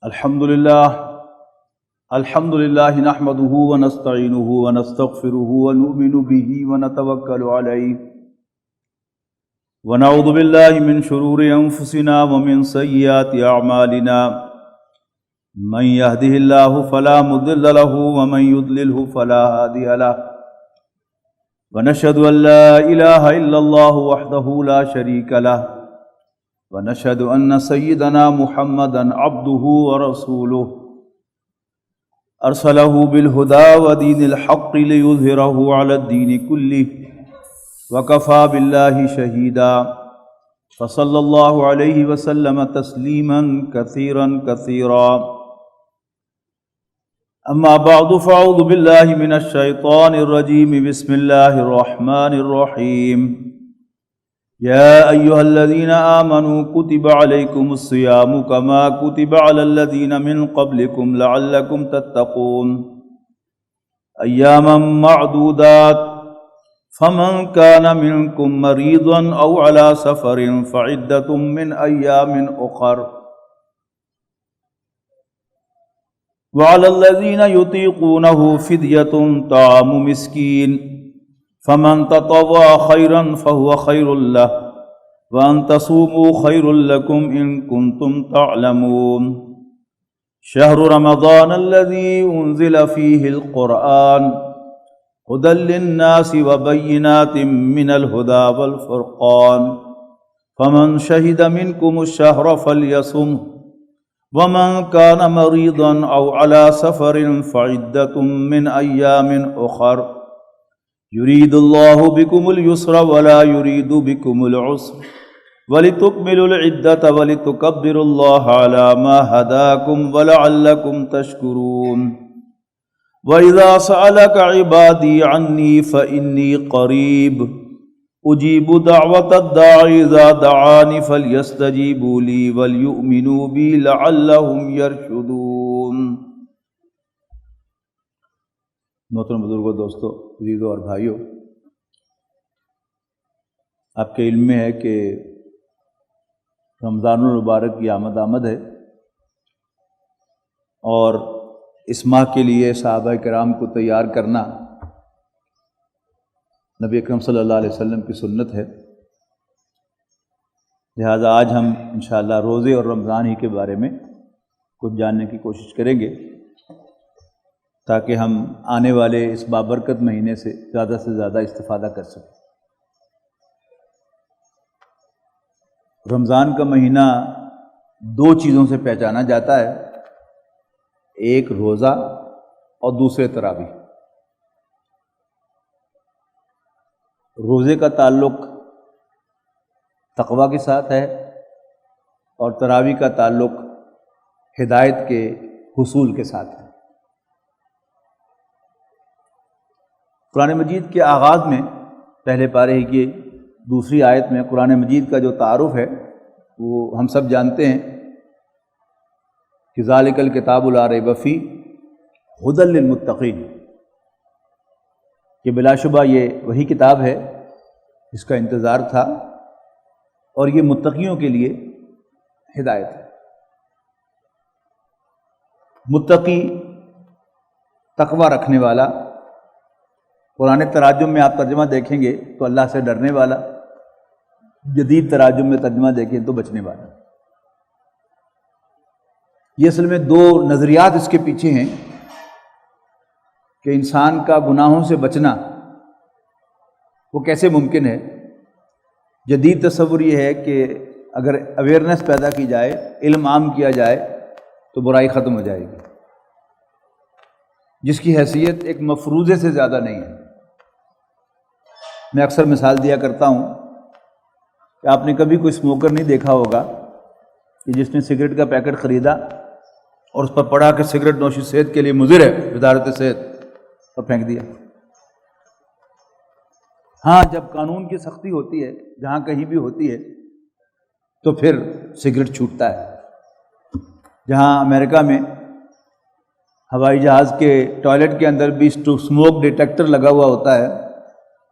الحمد لله نحمده ونستعينه ونستغفره ونؤمن به ونتوكل عليه ونعوذ بالله من شرور أنفسنا ومن سيئات أعمالنا من يهده الله فلا مضل له ومن يضلله فلا هادي له ونشهد أن لا إله إلا الله وحده لا شريك له ونشهد أن سيدنا محمدًا عبده ورسوله أرسله بالهدى ودين الحق ليظهره على الدين كله وكفى بالله شهيدا فصلى الله عليه وسلم تسليما كثيرا أما بعد فأعوذ بالله من الشيطان الرجيم بسم الله الرحمن الرحيم يا أيها الذين آمنوا كتب عليكم الصيام كما كتب على الذين من قبلكم لعلكم تتقون أياما معدودات فمن كان منكم مريضا أو على سفر فعدة من أيام أخر وعلى الذين يطيقونه فدية طعام مسكين فمن تطوع خيرا فهو خير له وأن تصوموا خير لكم إن كنتم تعلمون شهر رمضان الذي أنزل فيه القرآن هدى للناس وبينات من الهدى والفرقان فمن شهد منكم الشهر فليصمه ومن كان مريضا أو على سفر فعدة من أيام أخر يريد الله بكم اليسر ولا يريد بكم العسر ولتكملوا العدة ولتكبروا الله على ما هداكم ولعلكم تشكرون وإذا سألك عبادي عني فإني قريب أجيب دعوة الداع إذا دعاني فليستجيبوا لي وليؤمنوا بي لعلهم يرشدون۔ محترم بزرگوں، دوستوں، عزیزوں اور بھائیوں، آپ کے علم میں ہے کہ رمضان المبارک کی آمد ہے اور اس ماہ کے لیے صحابہ کرام کو تیار کرنا نبی اکرم صلی اللہ علیہ وسلم کی سنت ہے۔ لہذا آج ہم انشاءاللہ روزے اور رمضان ہی کے بارے میں کچھ جاننے کی کوشش کریں گے تاکہ ہم آنے والے اس بابرکت مہینے سے زیادہ استفادہ کر سکیں۔ رمضان کا مہینہ دو چیزوں سے پہچانا جاتا ہے، ایک روزہ اور دوسرے تراویح۔ روزے کا تعلق تقویٰ کے ساتھ ہے اور تراویح کا تعلق ہدایت کے حصول کے ساتھ ہے۔ قرآن مجید کے آغاز میں پہلے پارے کی دوسری آیت میں قرآن مجید کا جو تعارف ہے وہ ہم سب جانتے ہیں کہ ذالک الکتاب لا ریب فیہ ھدی للمتقین، کہ بلا شبہ یہ وہی کتاب ہے جس کا انتظار تھا اور یہ متقیوں کے لیے ہدایت ہے۔ متقی تقویٰ رکھنے والا، قرآن تراجم میں آپ ترجمہ دیکھیں گے تو اللہ سے ڈرنے والا، جدید تراجم میں ترجمہ دیکھیں تو بچنے والا۔ یہ اصل میں دو نظریات اس کے پیچھے ہیں کہ انسان کا گناہوں سے بچنا وہ کیسے ممکن ہے۔ جدید تصور یہ ہے کہ اگر اویئرنیس پیدا کی جائے، علم عام کیا جائے تو برائی ختم ہو جائے گی، جس کی حیثیت ایک مفروضے سے زیادہ نہیں ہے۔ میں اکثر مثال دیا کرتا ہوں کہ آپ نے کبھی کوئی اسموکر نہیں دیکھا ہوگا کہ جس نے سگریٹ کا پیکٹ خریدا اور اس پر پڑھا کہ سگریٹ نوشی صحت کے لیے مضر ہے، وزارت صحت، اور پھینک دیا۔ ہاں، جب قانون کی سختی ہوتی ہے، جہاں کہیں بھی ہوتی ہے، تو پھر سگریٹ چھوٹتا ہے۔ جہاں امریکہ میں ہوائی جہاز کے ٹوائلٹ کے اندر بھی اسموک ڈیٹیکٹر لگا ہوا ہوتا ہے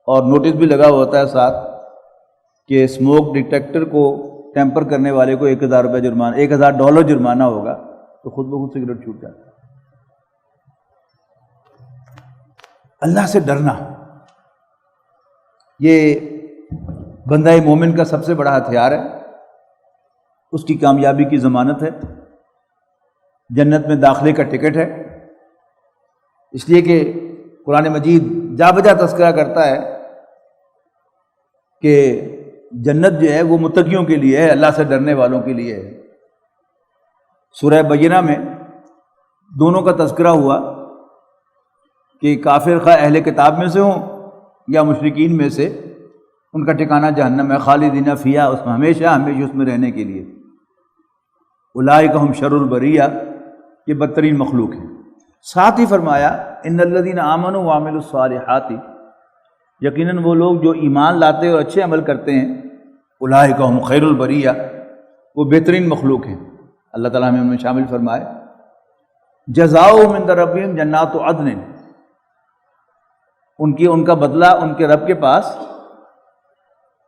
اور نوٹس بھی لگا ہوا ہوتا ہے ساتھ کہ اسموک ڈیٹیکٹر کو ٹیمپر کرنے والے کو $1000 جرمانہ $1000 جرمانہ ہوگا، تو خود بخود سگریٹ چھوٹ جاتا ہے۔ اللہ سے ڈرنا یہ بندہ مومن کا سب سے بڑا ہتھیار ہے، اس کی کامیابی کی ضمانت ہے، جنت میں داخلے کا ٹکٹ ہے۔ اس لیے کہ قرآن مجید جا بجا تذکرہ کرتا ہے کہ جنت جو ہے وہ متقیوں کے لیے ہے، اللہ سے ڈرنے والوں کے لیے ہے۔ سورہ بینہ میں دونوں کا تذکرہ ہوا کہ کافر خواہ اہل کتاب میں سے ہوں یا مشرکین میں سے، ان کا ٹھکانہ جہنم ہے، خالدین فیہا، اس میں ہمیشہ ہمیشہ اس میں رہنے کے لیے۔ اولئک ہم شر البریہ، یہ بدترین مخلوق ہیں۔ ساتھ ہی فرمایا ان الذین آمنوا وعملوا الصالحات، یقیناً وہ لوگ جو ایمان لاتے اور اچھے عمل کرتے ہیں، اولئک ہم خیر البریہ، وہ بہترین مخلوق ہیں۔ اللہ تعالیٰ ہمیں ان میں شامل فرمائے۔ جزاؤہم عند ربہم جنات عدن، ان کا بدلہ ان کے رب کے پاس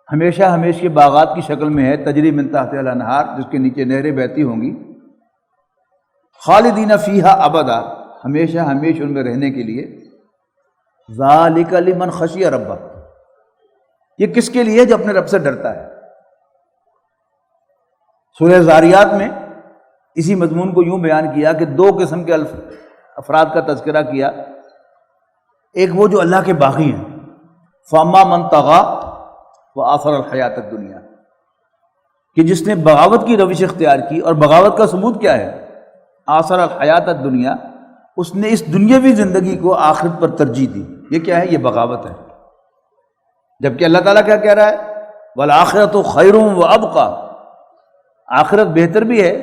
ہمیشہ ہمیشہ کے باغات کی شکل میں ہے، تجری من تحتہا الانہار، جس کے نیچے نہریں بہتی ہوں گی، خالدین فیہا ابدا، ہمیشہ ہمیشہ ان میں رہنے کے لیے۔ ذالک لمن خشی ربہ، یہ کس کے لیے؟ جو اپنے رب سے ڈرتا ہے۔ سورہ زاریات میں اسی مضمون کو یوں بیان کیا کہ دو قسم کے افراد کا تذکرہ کیا۔ ایک وہ جو اللہ کے باغی ہیں، فاما من طغی وآثر الحیات الدنیا، کہ جس نے بغاوت کی روش اختیار کی، اور بغاوت کا ثبوت کیا ہے؟ آثر الحیات الدنیا، اس نے اس دنیاوی زندگی کو آخرت پر ترجیح دی۔ یہ کیا ہے؟ یہ بغاوت ہے۔ جبکہ اللہ تعالیٰ کیا کہہ رہا ہے؟ والآخرۃ خیر وابقیٰ، آخرت بہتر بھی ہے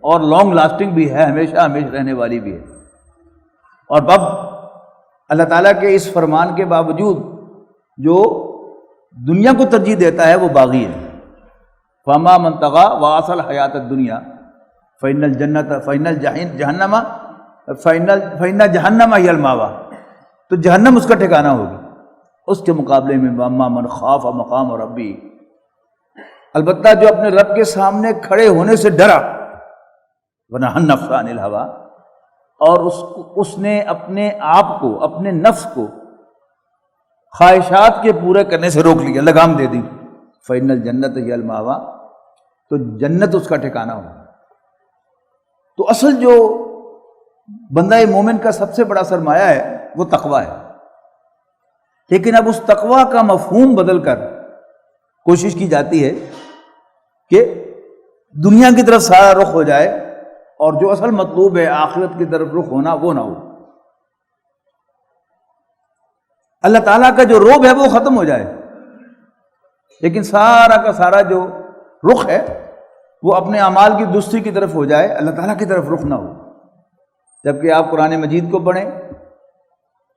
اور لانگ لاسٹنگ بھی ہے، ہمیشہ ہمیشہ رہنے والی بھی ہے۔ اور اب اللہ تعالیٰ کے اس فرمان کے باوجود جو دنیا کو ترجیح دیتا ہے وہ باغی ہے۔ فَأَمَّا مَن طَغَىٰ وَآثَرَ الْحَيَاةَ الدُّنْيَا فَإِنَّ جَهَنَّمَ هِيَ الْمَأْوَىٰ، تو جہنم اس کا ٹھکانہ ہوگی۔ اس کے مقابلے میں وَأَمَّا مَنْ خَافَ مَقَامَ رَبِّهِ، البتہ جو اپنے رب کے سامنے کھڑے ہونے سے ڈرا، وَنَهَى النَّفْسَ عَنِ الْهَوَىٰ، اور اس نے اپنے آپ کو، اپنے نفس کو خواہشات کے پورے کرنے سے روک لیا، لگام دے دی، فَإِنَّ الْجَنَّةَ هِيَ الْمَأْوَىٰ، تو جنت اس کا ٹھکانہ ہوگا۔ تو اصل جو بندہ مومن کا سب سے بڑا سرمایہ ہے وہ تقویٰ ہے۔ لیکن اب اس تقویٰ کا مفہوم بدل کر کوشش کی جاتی ہے کہ دنیا کی طرف سارا رخ ہو جائے، اور جو اصل مطلوب ہے آخرت کی طرف رخ ہونا وہ نہ ہو۔ اللہ تعالیٰ کا جو رعب ہے وہ ختم ہو جائے، لیکن سارا کا سارا جو رخ ہے وہ اپنے اعمال کی درستی کی طرف ہو جائے، اللہ تعالیٰ کی طرف رخ نہ ہو۔ جبکہ آپ قرآن مجید کو پڑھیں،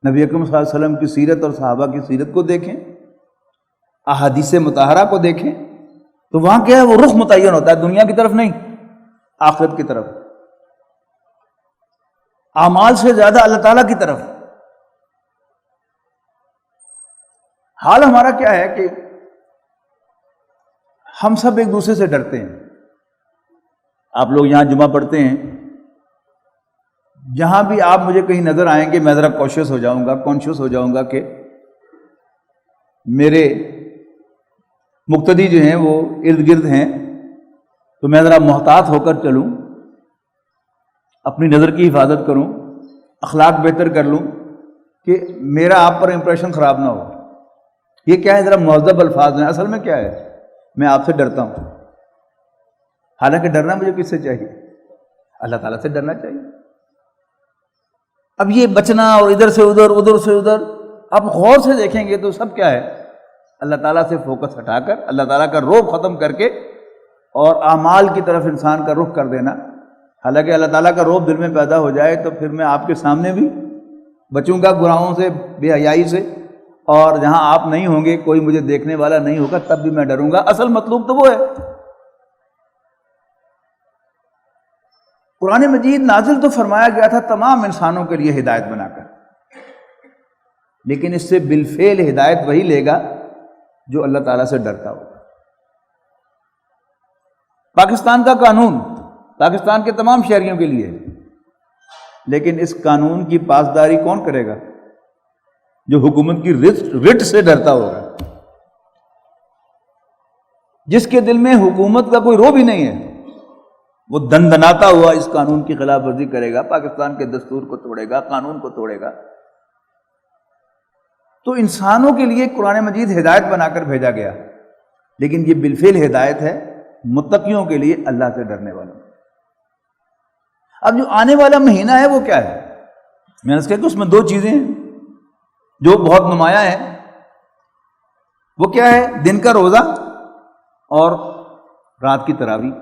نبی اکرم صلی اللہ علیہ وسلم کی سیرت اور صحابہ کی سیرت کو دیکھیں، احادیث مطہرہ کو دیکھیں، تو وہاں کیا ہے؟ وہ رخ متعین ہوتا ہے، دنیا کی طرف نہیں، آخرت کی طرف، اعمال سے زیادہ اللہ تعالیٰ کی طرف۔ حال ہمارا کیا ہے کہ ہم سب ایک دوسرے سے ڈرتے ہیں۔ آپ لوگ یہاں جمعہ پڑھتے ہیں، جہاں بھی آپ مجھے کہیں نظر آئیں گے میں ذرا کانشیس ہو جاؤں گا کہ میرے مقتدی جو ہیں وہ ارد گرد ہیں، تو میں ذرا محتاط ہو کر چلوں، اپنی نظر کی حفاظت کروں، اخلاق بہتر کر لوں کہ میرا آپ پر امپریشن خراب نہ ہو۔ یہ کیا ہے؟ ذرا مہذب الفاظ ہیں، اصل میں کیا ہے؟ میں آپ سے ڈرتا ہوں۔ حالانکہ ڈرنا مجھے کس سے چاہیے؟ اللہ تعالیٰ سے ڈرنا چاہیے۔ اب یہ بچنا اور ادھر سے ادھر، ادھر سے ادھر، آپ غور سے دیکھیں گے تو سب کیا ہے؟ اللہ تعالیٰ سے فوکس ہٹا کر، اللہ تعالیٰ کا رعب ختم کر کے، اور اعمال کی طرف انسان کا رخ کر دینا۔ حالانکہ اللہ تعالیٰ کا رعب دل میں پیدا ہو جائے تو پھر میں آپ کے سامنے بھی بچوں گا گناہوں سے، بے حیائی سے، اور جہاں آپ نہیں ہوں گے، کوئی مجھے دیکھنے والا نہیں ہوگا، تب بھی میں ڈروں گا۔ اصل مطلوب تو وہ ہے۔ قرآن مجید نازل تو فرمایا گیا تھا تمام انسانوں کے لیے ہدایت بنا کر، لیکن اس سے بالفعل ہدایت وہی لے گا جو اللہ تعالیٰ سے ڈرتا ہوگا۔ پاکستان کا قانون پاکستان کے تمام شہریوں کے لیے، لیکن اس قانون کی پاسداری کون کرے گا؟ جو حکومت کی رٹ سے ڈرتا ہوگا، جس کے دل میں حکومت کا کوئی رو بھی نہیں ہے، وہ دندناتا ہوا اس قانون کی خلاف ورزی کرے گا، پاکستان کے دستور کو توڑے گا، قانون کو توڑے گا۔ تو انسانوں کے لیے قرآن مجید ہدایت بنا کر بھیجا گیا، لیکن یہ بالفعل ہدایت ہے متقیوں کے لیے، اللہ سے ڈرنے والوں۔ اب جو آنے والا مہینہ ہے وہ کیا ہے؟ میں نے کہا کہ اس میں دو چیزیں ہیں جو بہت نمایاں ہیں۔ وہ کیا ہے؟ دن کا روزہ اور رات کی تراویح۔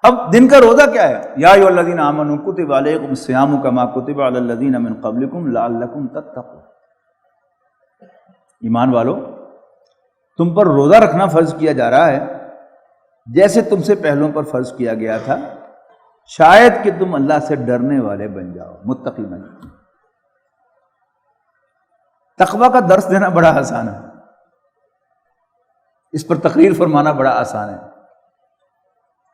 اب دن کا روزہ کیا ہے؟ یا ایھا الذین آمنوا کتب علیکم الصیام کما کتب علی الذین من قبلکم لعلکم تتقون۔ ایمان والو، تم پر روزہ رکھنا فرض کیا جا رہا ہے جیسے تم سے پہلوں پر فرض کیا گیا تھا، شاید کہ تم اللہ سے ڈرنے والے بن جاؤ، متقی بن جاؤ۔ تقویٰ کا درس دینا بڑا آسان ہے، اس پر تقریر فرمانا بڑا آسان ہے،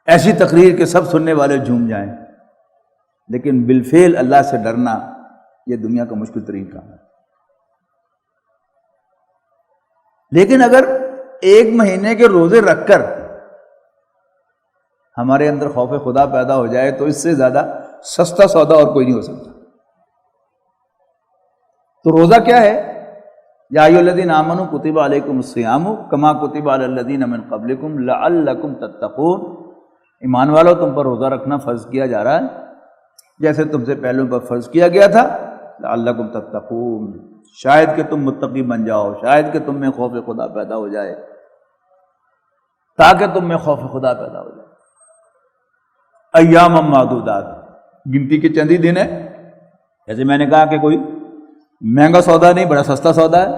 ایسی تقریر کہ سب سننے والے جھوم جائیں، لیکن بالفعل اللہ سے ڈرنا یہ دنیا کا مشکل ترین کام ہے۔ لیکن اگر ایک مہینے کے روزے رکھ کر ہمارے اندر خوف خدا پیدا ہو جائے تو اس سے زیادہ سستا سودا اور کوئی نہیں ہو سکتا۔ تو روزہ کیا ہے؟ یا ایھا الذین آمنوا کتب علیکم الصیام کما کتب علی الذین من قبلکم لعلکم تتقون۔ ایمان والو، تم پر روزہ رکھنا فرض کیا جا رہا ہے جیسے تم سے پہلوں پر فرض کیا گیا تھا، لعلکم تتقون، شاید کہ تم متقی بن جاؤ، شاید کہ تم میں خوف خدا پیدا ہو جائے، تاکہ تم میں خوف خدا پیدا ہو جائے۔ ایام معدودات، گنتی کے چند ہی دن ہے، جیسے میں نے کہا کہ کوئی مہنگا سودا نہیں، بڑا سستا سودا ہے۔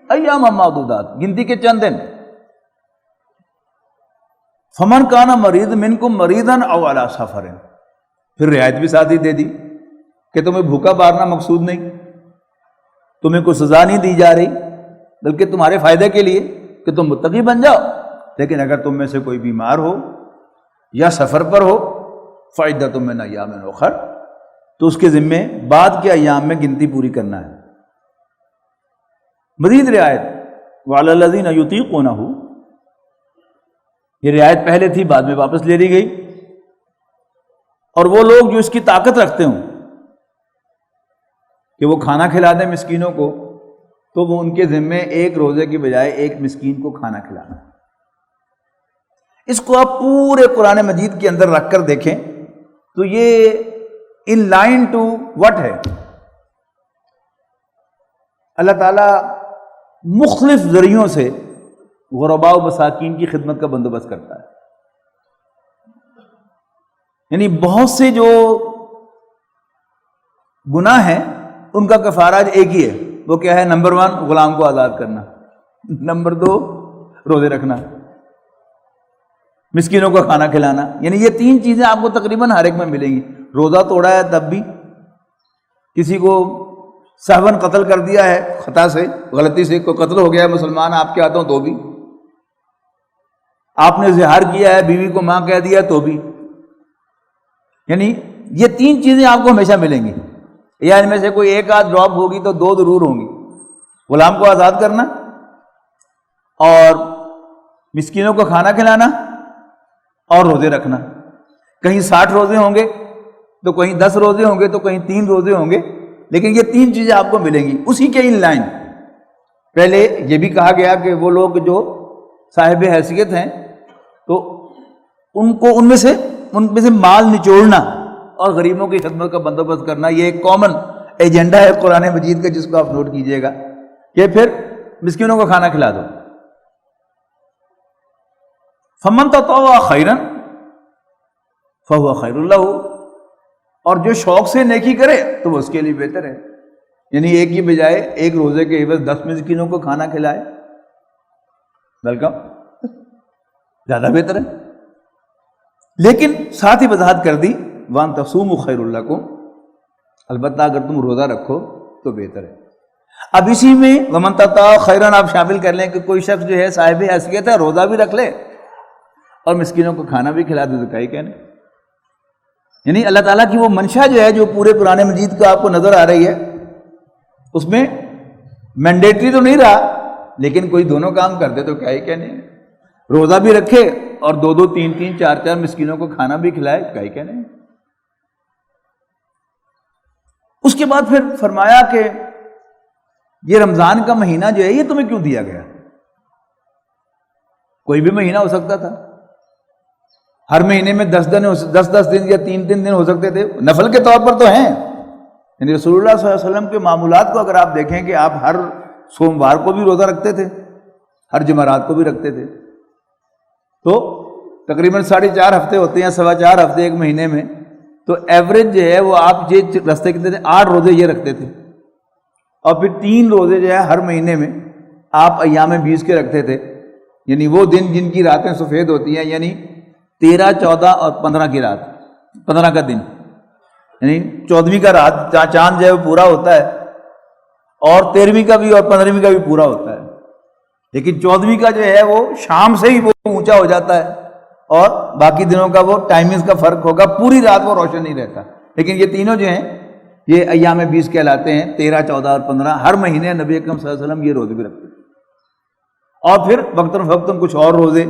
ایام معدودات، گنتی کے چند دن۔ فمن کان مریض منکم مریضا او علی سفر، پھر رعایت بھی ساتھ ہی دے دی کہ تمہیں بھوکا مارنا مقصود نہیں، تمہیں کوئی سزا نہیں دی جا رہی، بلکہ تمہارے فائدے کے لیے کہ تم متقی بن جاؤ۔ لیکن اگر تم میں سے کوئی بیمار ہو یا سفر پر ہو، فعدۃ من ایام اخر، تو اس کے ذمے بعد کے ایام میں گنتی پوری کرنا ہے۔ مزید رعایت وعلی الذین یطیقونہ، یہ رعایت پہلے تھی، بعد میں واپس لے لی گئی۔ اور وہ لوگ جو اس کی طاقت رکھتے ہوں کہ وہ کھانا کھلا دیں مسکینوں کو، تو وہ ان کے ذمے ایک روزے کی بجائے ایک مسکین کو کھانا کھلانا ہے۔ اس کو آپ پورے قرآن مجید کے اندر رکھ کر دیکھیں تو یہ ان لائن ٹو وٹ ہے؟ اللہ تعالیٰ مختلف ذریعوں سے غرباء و مساکین کی خدمت کا بندوبست کرتا ہے۔ یعنی بہت سے جو گناہ ہیں ان کا کفارہ ایک ہی ہے، وہ کیا ہے؟ نمبر 1 غلام کو آزاد کرنا، نمبر 2 روزے رکھنا، مسکینوں کو کھانا کھلانا۔ یعنی یہ 3 چیزیں آپ کو تقریباً ہر ایک میں ملیں گی۔ روزہ توڑا ہے تب بھی، کسی کو سہون قتل کر دیا ہے، خطا سے غلطی سے کوئی قتل ہو گیا ہے مسلمان آپ کے ہاتھوں تو بھی، آپ نے زہار کیا ہے، بیوی کو ماں کہہ دیا تو بھی، یعنی یہ 3 چیزیں آپ کو ہمیشہ ملیں گی، یا ان میں سے کوئی ایک آدھ ڈراپ ہوگی تو 2 ضرور ہوں گی۔ غلام کو آزاد کرنا اور مسکینوں کو کھانا کھلانا اور روزے رکھنا۔ کہیں 60 روزے ہوں گے تو کہیں 10 روزے ہوں گے تو کہیں 3 روزے ہوں گے، لیکن یہ 3 چیزیں آپ کو ملیں گی اسی کے ان لائن۔ پہلے یہ بھی کہا گیا کہ وہ لوگ جو صاحب حیثیت ہیں تو ان کو ان میں سے مال نچوڑنا اور غریبوں کی خدمت کا بندوبست کرنا، یہ ایک کامن ایجنڈا ہے قرآن مجید کا، جس کو آپ نوٹ کیجئے گا کہ پھر مسکینوں کو کھانا کھلا دو۔ فمن تطوع خیرا فہو خیر لہ، اور جو شوق سے نیکی کرے تو وہ اس کے لیے بہتر ہے۔ یعنی ایک کی بجائے ایک روزے کے عوض 10 مسکینوں کو کھانا کھلائے، ویلکم، زیادہ بہتر ہے۔ لیکن ساتھ ہی وضاحت کر دی وان تصوموا خیر لکم، البتہ اگر تم روزہ رکھو تو بہتر ہے۔ اب اسی میں ومن تطوع خیرا آپ شامل کر لیں کہ کوئی شخص جو ہے صاحب حیثیت ہے، روزہ بھی رکھ لے اور مسکینوں کو کھانا بھی کھلا دے تو کیا ہی کہنے۔ یعنی اللہ تعالیٰ کی وہ منشا جو ہے جو پورے قرآن مجید کا آپ کو نظر آ رہی ہے، اس میں مینڈیٹری تو نہیں رہا، لیکن کوئی دونوں کام کر دے تو کیا ہی کہنے، روزہ بھی رکھے اور 2 3 3 4 4 مسکینوں کو کھانا بھی کھلائے، کیا ہی کہنے۔ اس کے بعد پھر فرمایا کہ یہ رمضان کا مہینہ جو ہے یہ تمہیں کیوں دیا گیا؟ کوئی بھی مہینہ ہو سکتا تھا، ہر مہینے میں 10 دن 10 دن یا 3 دن ہو سکتے تھے، نفل کے طور پر تو ہیں۔ یعنی رسول اللہ صلی اللہ علیہ وسلم کے معمولات کو اگر آپ دیکھیں کہ آپ ہر سوموار کو بھی روزہ رکھتے تھے، ہر جمعرات کو بھی رکھتے تھے، تو تقریباً 4.5 ہفتے ہوتے ہیں، 4.25 ہفتے ایک مہینے میں، تو ایوریج جو ہے وہ آپ یہ رستے کتنے تھے، 8 روزے یہ رکھتے تھے، اور پھر 3 روزے جو ہے ہر مہینے میں آپ ایام 20 کے رکھتے تھے، یعنی وہ دن جن کی راتیں سفید ہوتی ہیں، یعنی 13 14 اور 15 کی رات، 15 کا دن، یعنی 14ویں کا رات چاند جو ہے وہ پورا ہوتا ہے، اور 13ویں کا بھی اور 15ویں کا بھی پورا ہوتا ہے، لیکن 14ویں کا جو ہے وہ شام سے ہی وہ اونچا ہو جاتا ہے، اور باقی دنوں کا وہ ٹائمنگز کا فرق ہوگا، پوری رات وہ روشن نہیں رہتا۔ لیکن یہ تینوں جو ہیں یہ ایام 20 کہلاتے ہیں، 13 14 اور 15۔ ہر مہینے نبی اکرم صلی اللہ علیہ وسلم یہ روزے بھی رکھتے تھے، اور پھر وقتاً فوقتاً کچھ اور روزے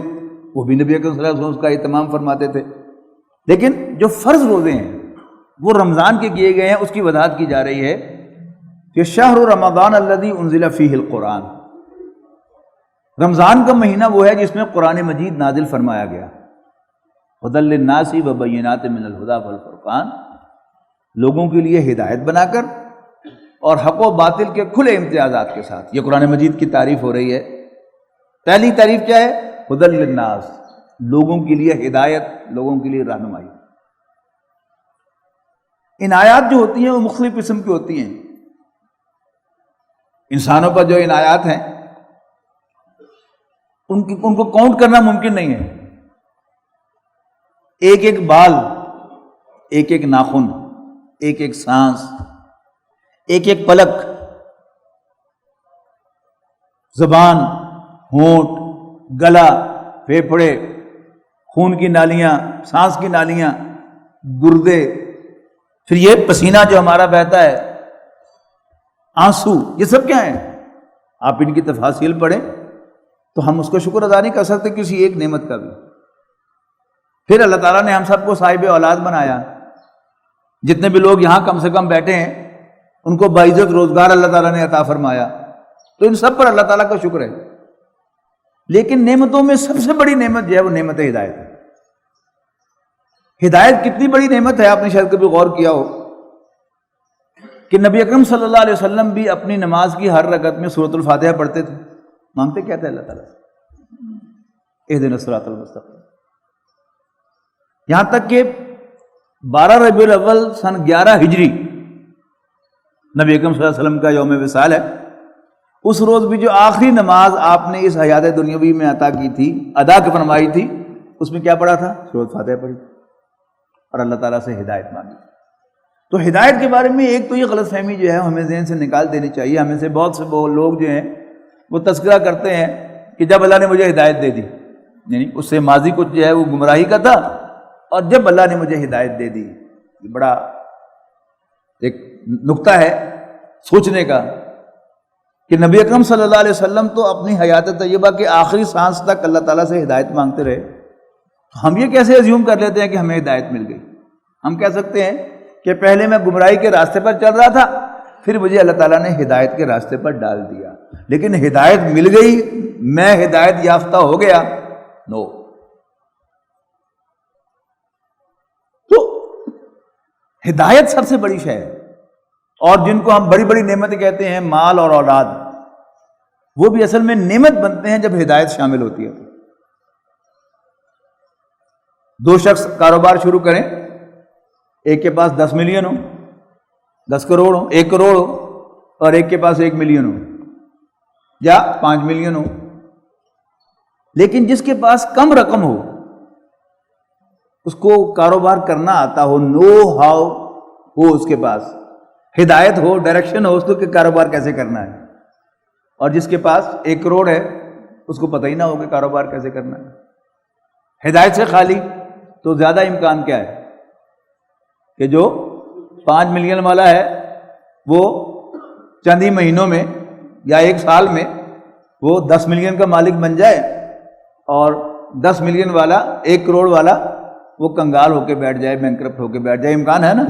وہ بھی نبی اکرم صلی اللہ علیہ وسلم اس کا اہتمام فرماتے تھے۔ لیکن جو فرض روزے ہیں وہ رمضان کے کیے گئے ہیں، اس کی وضاحت کی جا رہی ہے کہ شہر رمضان الذی انزل فیہ القرآن، رمضان کا مہینہ وہ ہے جس میں قرآن مجید نازل فرمایا گیا، ھدی للناس وبینات من الھدی والفرقان، لوگوں کے لیے ہدایت بنا کر اور حق و باطل کے کھلے امتیازات کے ساتھ۔ یہ قرآن مجید کی تعریف ہو رہی ہے۔ پہلی تعریف کیا ہے؟ ھدی للناس، لوگوں کے لیے ہدایت، لوگوں کے لیے رہنمائی۔ ان آیات جو ہوتی ہیں وہ مختلف قسم کی ہوتی ہیں۔ انسانوں پر جو ان آیات ہیں ان کو کاؤنٹ کرنا ممکن نہیں ہے۔ ایک ایک بال، ایک ایک ناخن، ایک ایک سانس، ایک ایک پلک، زبان، ہونٹ، گلا، پھیپھڑے، خون کی نالیاں، سانس کی نالیاں، گردے، پھر یہ پسینہ جو ہمارا بہتا ہے، آنسو، یہ سب کیا ہیں؟ آپ ان کی تفاصیل پڑھیں تو ہم اس کو شکر ادا نہیں کر سکتے کسی ایک نعمت کا بھی۔ پھر اللہ تعالیٰ نے ہم سب کو صاحب اولاد بنایا، جتنے بھی لوگ یہاں کم سے کم بیٹھے ہیں ان کو باعزت روزگار اللہ تعالیٰ نے عطا فرمایا، تو ان سب پر اللہ تعالیٰ کا شکر ہے۔ لیکن نعمتوں میں سب سے بڑی نعمت جو ہے وہ نعمت ہدایت ہے۔ ہدایت کتنی بڑی نعمت ہے، آپ نے شاید کبھی غور کیا ہو کہ نبی اکرم صلی اللہ علیہ وسلم بھی اپنی نماز کی ہر رکعت میں سورۃ الفاتحہ پڑھتے تھے۔ مانگتے کیا تھے اللہ تعالیٰ سے؟ اہدنا الصراط المستقیم۔ یہاں تک کہ 12 ربیع الاول سن 11 ہجری نبی اکرم صلی اللہ علیہ وسلم کا یوم وصال ہے، اس روز بھی جو آخری نماز آپ نے اس حیات دنیاوی میں عطا کی تھی، ادا فرمائی تھی، اس میں کیا پڑھا تھا؟ سورۃ فاتحہ پڑھی اور اللہ تعالیٰ سے ہدایت مانگی۔ تو ہدایت کے بارے میں ایک تو یہ غلط فہمی جو ہے ہمیں ذہن سے نکال دینی چاہیے۔ ہمیں سے بہت سے لوگ جو ہیں وہ تذکرہ کرتے ہیں کہ جب اللہ نے مجھے ہدایت دے دی، یعنی اس سے ماضی کچھ جو ہے وہ گمراہی کا تھا، اور جب اللہ نے مجھے ہدایت دے دی۔ یہ بڑا ایک نقطہ ہے سوچنے کا کہ نبی اکرم صلی اللہ علیہ وسلم تو اپنی حیات طیبہ کے آخری سانس تک اللہ تعالیٰ سے ہدایت مانگتے رہے، تو ہم یہ کیسے ازیوم کر لیتے ہیں کہ ہمیں ہدایت مل گئی؟ ہم کہہ سکتے ہیں کہ پہلے میں گمراہی کے راستے پر چل رہا تھا، پھر مجھے اللہ تعالیٰ نے ہدایت کے راستے پر ڈال دیا، لیکن ہدایت مل گئی، میں ہدایت یافتہ ہو گیا، نو۔ تو ہدایت سب سے بڑی شے ہے، اور جن کو ہم بڑی بڑی نعمتیں کہتے ہیں، مال اور اولاد، وہ بھی اصل میں نعمت بنتے ہیں جب ہدایت شامل ہوتی ہے۔ دو شخص کاروبار شروع کریں، ایک کے پاس 10 ملین ہو، 10 کروڑ ہو، 1 کروڑ ہو، اور ایک کے پاس 1 ملین ہو یا 5 ملین ہو، لیکن جس کے پاس کم رقم ہو، اس کو کاروبار کرنا آتا ہو، نو ہاؤ ہو، اس کے پاس ہدایت ہو، ڈائریکشن ہو اس کو کہ کاروبار کیسے کرنا ہے، اور جس کے پاس 1 کروڑ ہے اس کو پتہ ہی نہ ہو کہ کاروبار کیسے کرنا ہے۔ ہدایت سے خالی تو زیادہ امکان کیا ہے کہ جو 5 ملین والا ہے وہ چند ہی مہینوں میں یا 1 سال میں وہ 10 ملین کا مالک بن جائے، اور 10 ملین والا 1 کروڑ والا وہ کنگال ہو کے بیٹھ جائے، بینکرپٹ ہو کے بیٹھ جائے، امکان ہے نا؟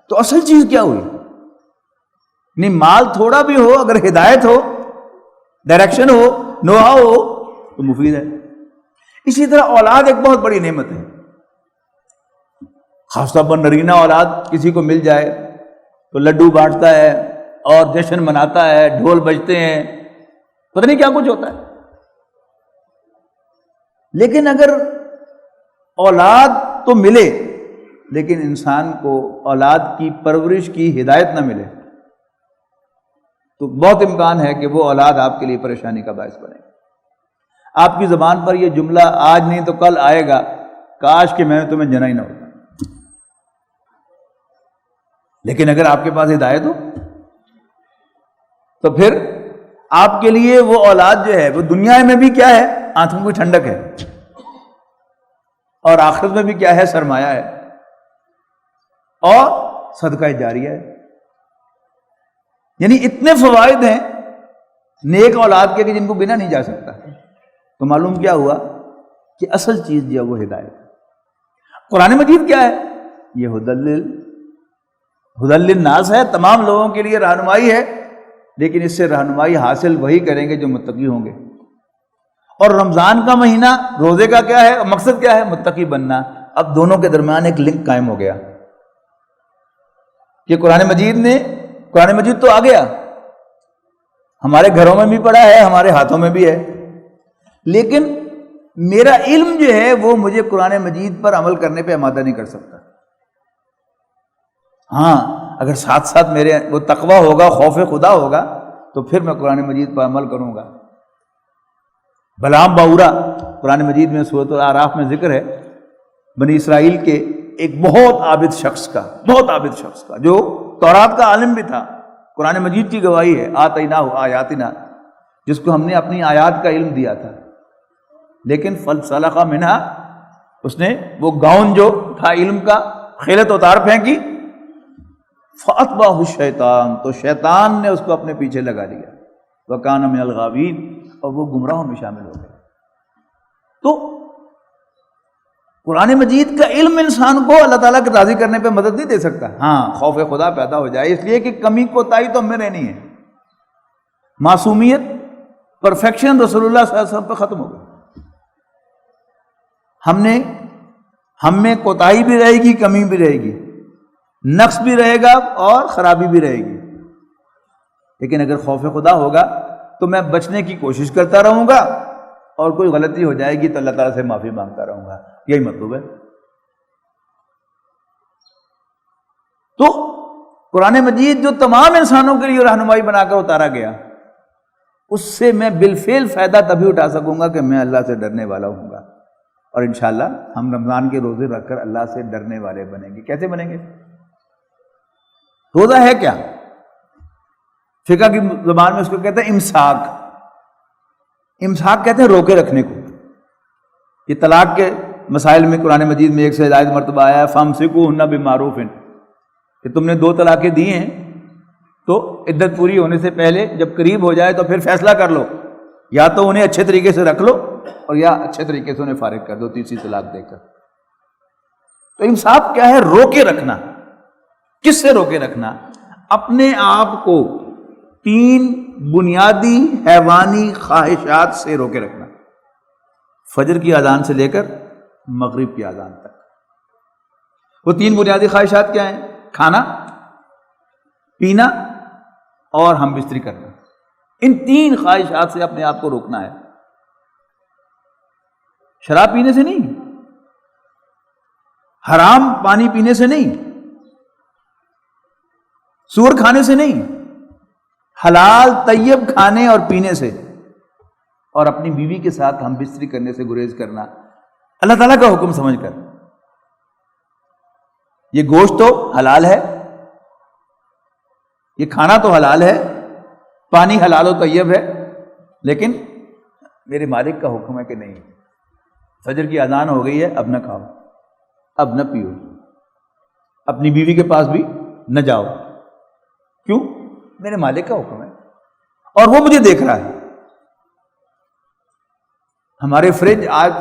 تو اصل چیز کیا ہوئی؟ نہیں، مال تھوڑا بھی ہو، اگر ہدایت ہو، ڈائریکشن ہو، نو ہاؤ ہو تو مفید ہے۔ اسی طرح اولاد ایک بہت بڑی نعمت ہے، خاص طور پر نرینہ اولاد کسی کو مل جائے تو لڈو بانٹتا ہے اور جشن مناتا ہے، ڈھول بجتے ہیں، پتہ نہیں کیا کچھ ہوتا ہے۔ لیکن اگر اولاد تو ملے لیکن انسان کو اولاد کی پرورش کی ہدایت نہ ملے تو بہت امکان ہے کہ وہ اولاد آپ کے لیے پریشانی کا باعث بنے۔ آپ کی زبان پر یہ جملہ آج نہیں تو کل آئے گا، کاش کہ میں نے تمہیں جنا ہی نہ ہوتا۔ لیکن اگر آپ کے پاس ہدایت ہو تو پھر آپ کے لیے وہ اولاد جو ہے وہ دنیا میں بھی کیا ہے؟ آنکھوں کی ٹھنڈک ہے، اور آخرت میں بھی کیا ہے؟ سرمایہ ہے اور صدقہ جاریہ ہے۔ یعنی اتنے فوائد ہیں نیک اولاد کے کہ جن کو گنا نہیں جا سکتا۔ تو معلوم کیا ہوا کہ اصل چیز جو ہے وہ ہدایت ہے۔ قرآن مجید کیا ہے؟ یہ ہدی للناس ہے، تمام لوگوں کے لیے رہنمائی ہے، لیکن اس سے رہنمائی حاصل وہی کریں گے جو متقی ہوں گے۔ اور رمضان کا مہینہ، روزے کا کیا ہے مقصد؟ کیا ہے؟ متقی بننا۔ اب دونوں کے درمیان ایک لنک قائم ہو گیا کہ قرآن مجید تو آ گیا، ہمارے گھروں میں بھی پڑا ہے، ہمارے ہاتھوں میں بھی ہے، لیکن میرا علم جو ہے وہ مجھے قرآن مجید پر عمل کرنے پہ آمادہ نہیں کر سکتا۔ ہاں، اگر ساتھ ساتھ میرے وہ تقویٰ ہوگا، خوف خدا ہوگا، تو پھر میں قرآن مجید پر عمل کروں گا۔ بلعام باورا قرآن مجید میں سورۃ الاعراف میں ذکر ہے، بنی اسرائیل کے ایک بہت عابد شخص کا جو تورات کا عالم بھی تھا، قرآن مجید کی گواہی ہے، آتیناہ آیاتنا، جس کو ہم نے اپنی آیات کا علم دیا تھا، لیکن فانسلخ منہا، اس نے وہ گاؤن جو تھا علم کا خیلت اتار پھینکی، فاتبعہ الشیطان، تو شیطان نے اس کو اپنے پیچھے لگا لیا، وکان من الغاوین، اور وہ گمراہوں میں شامل ہو گئے۔ تو قرآن مجید کا علم انسان کو اللہ تعالیٰ کے راضی کرنے پہ مدد نہیں دے سکتا، ہاں خوف خدا پیدا ہو جائے، اس لیے کہ کمی کوتاہی تو ہمیں رہنی ہے۔ معصومیت، پرفیکشن رسول اللہ صلی اللہ علیہ وسلم پہ ختم ہو گئی۔ ہم میں کوتاہی بھی رہے گی، کمی بھی رہے گی، نقص بھی رہے گا اور خرابی بھی رہے گی، لیکن اگر خوف خدا ہوگا تو میں بچنے کی کوشش کرتا رہوں گا، اور کوئی غلطی ہو جائے گی تو اللہ تعالیٰ سے معافی مانگتا رہوں گا، یہی مطلب ہے۔ تو قرآن مجید جو تمام انسانوں کے لیے رہنمائی بنا کر اتارا گیا، اس سے میں بالفعل فائدہ تبھی اٹھا سکوں گا کہ میں اللہ سے ڈرنے والا ہوں گا، اور انشاءاللہ ہم رمضان کے روزے رکھ کر اللہ سے ڈرنے والے بنیں گے۔ کیسے بنیں گے؟ روزہ ہے کیا؟ فقہ کی زبان میں اس کو کہتے ہیں امساک کہتے ہیں روکے رکھنے کو۔ یہ طلاق کے مسائل میں قرآن مجید میں 1 سے زائد مرتبہ آیا ہے، فامسکوہن بمعروف، کہ تم نے 2 طلاقیں دی ہیں تو عدت پوری ہونے سے پہلے جب قریب ہو جائے تو پھر فیصلہ کر لو، یا تو انہیں اچھے طریقے سے رکھ لو اور یا اچھے طریقے سے انہیں فارغ کر دو، تیسری طلاق دے کر۔ تو امساک کیا ہے؟ روکے رکھنا۔ کس سے روکے رکھنا؟ اپنے آپ کو 3 بنیادی حیوانی خواہشات سے روکے رکھنا، فجر کی اذان سے لے کر مغرب کی اذان تک۔ وہ 3 بنیادی خواہشات کیا ہیں؟ کھانا، پینا اور ہم بستری کرنا۔ ان 3 خواہشات سے اپنے آپ کو روکنا ہے۔ شراب پینے سے نہیں، حرام پانی پینے سے نہیں، سور کھانے سے نہیں، حلال طیب کھانے اور پینے سے، اور اپنی بیوی کے ساتھ ہم بستری کرنے سے گریز کرنا، اللہ تعالیٰ کا حکم سمجھ کر۔ یہ گوشت تو حلال ہے، یہ کھانا تو حلال ہے، پانی حلال و طیب ہے، لیکن میرے مالک کا حکم ہے کہ نہیں، فجر کی اذان ہو گئی ہے، اب نہ کھاؤ، اب نہ پیو۔ اپنی بیوی کے پاس بھی نہ جاؤ. کیوں؟ میرے مالک کا حکم ہے اور وہ مجھے دیکھ رہا ہے. ہمارے فریج آج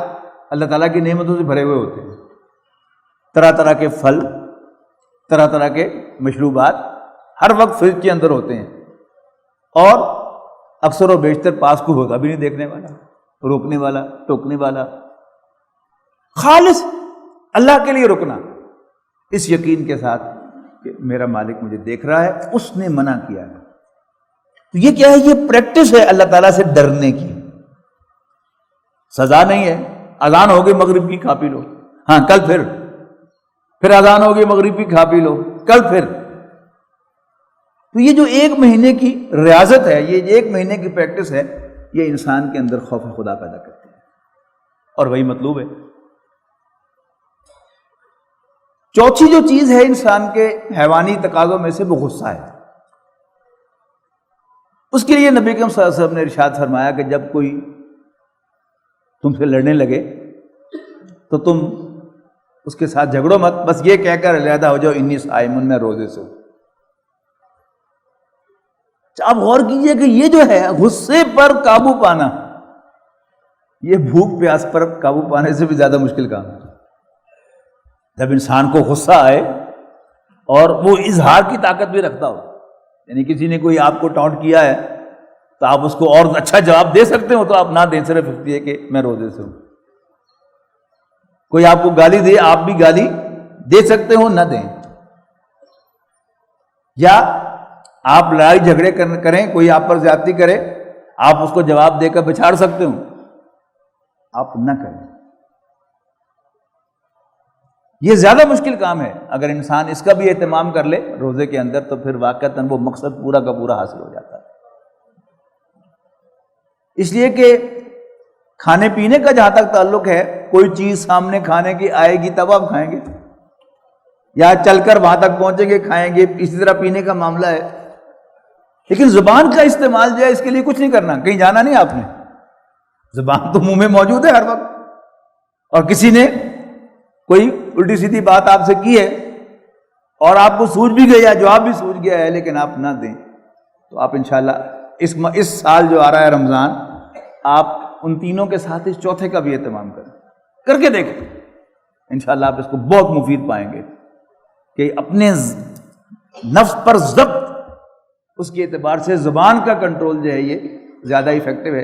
اللہ تعالیٰ کی نعمتوں سے بھرے ہوئے ہوتے ہیں، طرح طرح کے پھل، طرح طرح کے مشروبات ہر وقت فریج کے اندر ہوتے ہیں، اور اکثر و بیشتر پاس کو ہوتا بھی نہیں دیکھنے والا، روکنے والا، ٹوکنے والا. خالص اللہ کے لیے رکنا اس یقین کے ساتھ کہ میرا مالک مجھے دیکھ رہا ہے، اس نے منع کیا ہے. تو یہ کیا ہے؟ یہ پریکٹس ہے اللہ تعالیٰ سے ڈرنے کی، سزا نہیں ہے. اذان ہوگی مغرب کی، کھا پی لو، ہاں کل پھر اذان ہوگی مغرب کی، کھا پی لو، کل پھر. تو یہ جو 1 مہینے کی ریاضت ہے، یہ 1 مہینے کی پریکٹس ہے، یہ انسان کے اندر خوف خدا پیدا کرتی ہے، اور وہی مطلوب ہے. چوتھی جو چیز ہے انسان کے حیوانی تقاضوں میں سے، وہ غصہ ہے. اس کے لیے نبی کریم صلی اللہ علیہ وسلم نے ارشاد فرمایا کہ جب کوئی تم سے لڑنے لگے تو تم اس کے ساتھ جھگڑو مت، بس یہ کہہ کر علیحدہ ہو جاؤ، انی صائم، میں روزے سے ہوں. آپ غور کیجئے کہ یہ جو ہے غصے پر قابو پانا، یہ بھوک پیاس پر قابو پانے سے بھی زیادہ مشکل کام ہے. جب انسان کو غصہ آئے اور وہ اظہار کی طاقت بھی رکھتا ہو، یعنی کسی نے کوئی آپ کو ٹاؤنٹ کیا ہے تو آپ اس کو اور اچھا جواب دے سکتے ہو، تو آپ نہ دیں، صرف اس لیے کہ میں روزے سے ہوں. کوئی آپ کو گالی دے، آپ بھی گالی دے سکتے ہو، نہ دیں. یا آپ لڑائی جھگڑے کریں، کوئی آپ پر زیادتی کرے، آپ اس کو جواب دے کر بچھاڑ سکتے ہو، آپ نہ کریں. یہ زیادہ مشکل کام ہے. اگر انسان اس کا بھی اہتمام کر لے روزے کے اندر، تو پھر واقعتاً وہ مقصد پورا کا پورا حاصل ہو جاتا ہے. اس لیے کہ کھانے پینے کا جہاں تک تعلق ہے، کوئی چیز سامنے کھانے کی آئے گی تب آپ کھائیں گے، یا چل کر وہاں تک پہنچیں گے کھائیں گے. اسی طرح پینے کا معاملہ ہے. لیکن زبان کا استعمال جو ہے، اس کے لیے کچھ نہیں کرنا، کہیں جانا نہیں آپ نے، زبان تو منہ میں موجود ہے ہر وقت. اور کسی نے کوئی الٹی سیدھی بات آپ سے کی ہے اور آپ کو سوجھ بھی گیا، جواب بھی سوجھ گیا ہے، لیکن آپ نہ دیں، تو آپ انشاءاللہ اس سال جو آ رہا ہے رمضان، آپ ان تینوں کے ساتھ اس چوتھے کا بھی اہتمام کریں، کر کے دیکھیں. انشاءاللہ آپ اس کو بہت مفید پائیں گے کہ اپنے نفس پر ضبط، اس کے اعتبار سے زبان کا کنٹرول جو ہے یہ زیادہ ایفیکٹو ہے.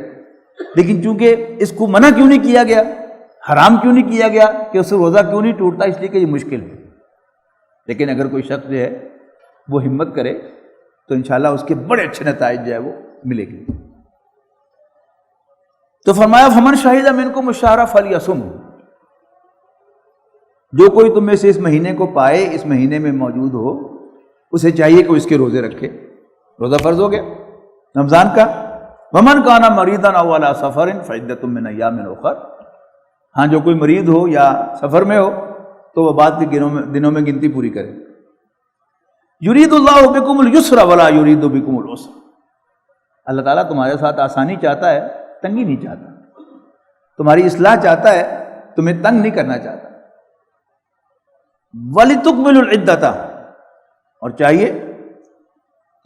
لیکن چونکہ اس کو منع کیوں نہیں کیا گیا، حرام کیوں نہیں کیا گیا، کہ اس سے روزہ کیوں نہیں ٹوٹتا، اس لیے کہ یہ مشکل ہے. لیکن اگر کوئی شخص جو ہے وہ ہمت کرے تو انشاءاللہ اس کے بڑے اچھے نتائج جو ہے وہ ملے گی. تو فرمایا فمن شہد منکم الشہر فلیصم، جو کوئی تم میں سے اس مہینے کو پائے، اس مہینے میں موجود ہو، اسے چاہیے کہ اس کے روزے رکھے. روزہ فرض ہو گیا رمضان کا. ومن کان مریضا او علی سفر فعدۃ من ایام اخر، ہاں جو کوئی مریض ہو یا سفر میں ہو تو وہ بعد کے دنوں میں گنتی پوری کرے. یرید اللہ بکم اليسر ولا یرید بکم العسر، اللہ تعالیٰ تمہارے ساتھ آسانی چاہتا ہے، تنگی نہیں چاہتا. تمہاری اصلاح چاہتا ہے، تمہیں تنگ نہیں کرنا چاہتا. وَلِتُكْمِلُوا الْعِدَّةَ، اور چاہیے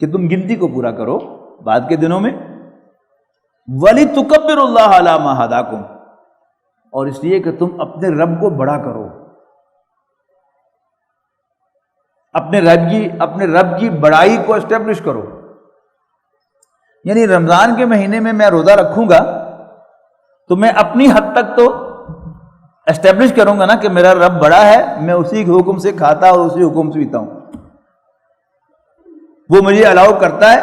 کہ تم گنتی کو پورا کرو بعد کے دنوں میں. وَلِتُكَبِّرُوا اللَّهَ عَلَىٰ مَا هَدَاكُمْ، اور اس لیے کہ تم اپنے رب کو بڑا کرو، اپنے رب کی بڑائی کو اسٹیبلش کرو. یعنی رمضان کے مہینے میں میں روزہ رکھوں گا تو میں اپنی حد تک تو اسٹیبلش کروں گا نا کہ میرا رب بڑا ہے، میں اسی کے حکم سے کھاتا اور اسی حکم سے پیتا ہوں. وہ مجھے الاؤ کرتا ہے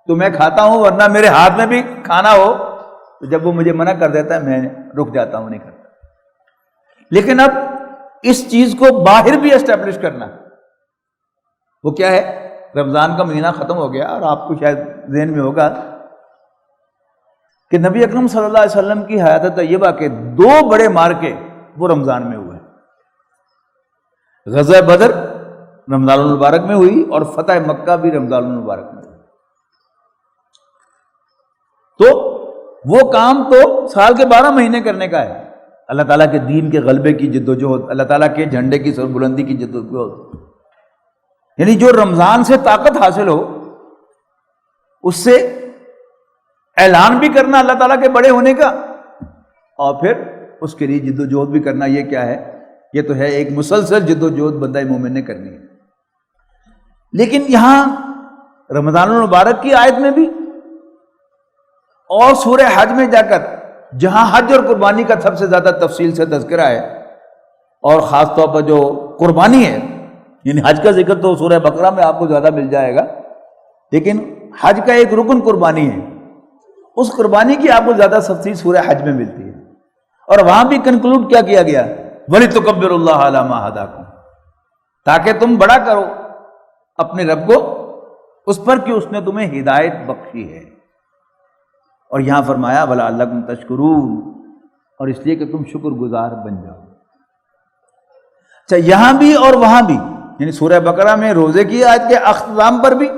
تو میں کھاتا ہوں، ورنہ میرے ہاتھ میں بھی کھانا ہو تو جب وہ مجھے منع کر دیتا ہے میں رک جاتا ہوں، نہیں کرتا. لیکن اب اس چیز کو باہر بھی اسٹیبلش کرنا، وہ کیا ہے؟ رمضان کا مہینہ ختم ہو گیا اور آپ کو شاید ذہن میں ہوگا کہ نبی اکرم صلی اللہ علیہ وسلم کی حیات طیبہ کے 2 بڑے مارکے وہ رمضان میں ہوئے. غزوہ بدر رمضان المبارک میں ہوئی اور فتح مکہ بھی رمضان المبارک میں ہوئی. تو وہ کام تو سال کے 12 مہینے کرنے کا ہے، اللہ تعالیٰ کے دین کے غلبے کی جد و جہد، اللہ تعالیٰ کے جھنڈے کی سربلندی کی جد و جہد، یعنی جو رمضان سے طاقت حاصل ہو اس سے اعلان بھی کرنا اللہ تعالیٰ کے بڑے ہونے کا، اور پھر اس کے لیے جد و جہد بھی کرنا. یہ کیا ہے؟ یہ تو ہے ایک مسلسل جد و جہد بندہ مومن نے کرنی ہے. لیکن یہاں رمضان المبارک کی آیت میں بھی اور سورہ حج میں جا کر جہاں حج اور قربانی کا سب سے زیادہ تفصیل سے تذکرہ ہے، اور خاص طور پر جو قربانی ہے، یعنی حج کا ذکر تو سورہ بقرہ میں آپ کو زیادہ مل جائے گا، لیکن حج کا ایک رکن قربانی ہے، اس قربانی کی آپ کو زیادہ تفصیل سورہ حج میں ملتی ہے. اور وہاں بھی کنکلوڈ کیا کیا گیا؟ وَلِتُكَبِّرُوا اللَّهَ عَلَىٰ مَا هَدَاكُمْ، تاکہ تم بڑا کرو اپنے رب کو اس پر کہ اس نے تمہیں ہدایت بخشی ہے. اور یہاں فرمایا وَلَعَلَّكُمْ تَشْكُرُونَ، اور اس لیے کہ تم شکر گزار بن جاؤ. اچھا، یہاں بھی اور وہاں بھی، یعنی سورہ بقرہ میں روزے کی آیت کے اختتام پر بھی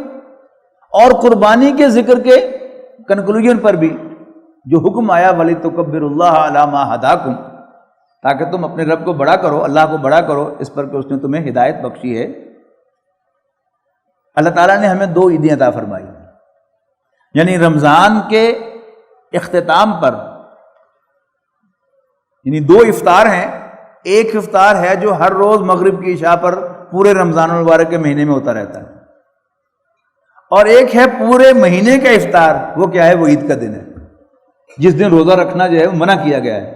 اور قربانی کے ذکر کے کنکلوژن پر بھی جو حکم آیا وَلِتُكَبِّرُوا اللَّهَ عَلَىٰ مَا هَدَاكُمْ، تاکہ تم اپنے رب کو بڑا کرو، اللہ کو بڑا کرو اس پر کہ اس نے تمہیں ہدایت بخشی ہے. اللہ تعالیٰ نے ہمیں 2 عیدیں عطا فرمائی، یعنی رمضان کے اختتام پر، یعنی 2 افطار ہیں. ایک افطار ہے جو ہر روز مغرب کی عشاء پر پورے رمضان المبارک کے مہینے میں ہوتا رہتا ہے، اور ایک ہے پورے مہینے کا افطار. وہ کیا ہے؟ وہ عید کا دن ہے جس دن روزہ رکھنا جو ہے وہ منع کیا گیا ہے،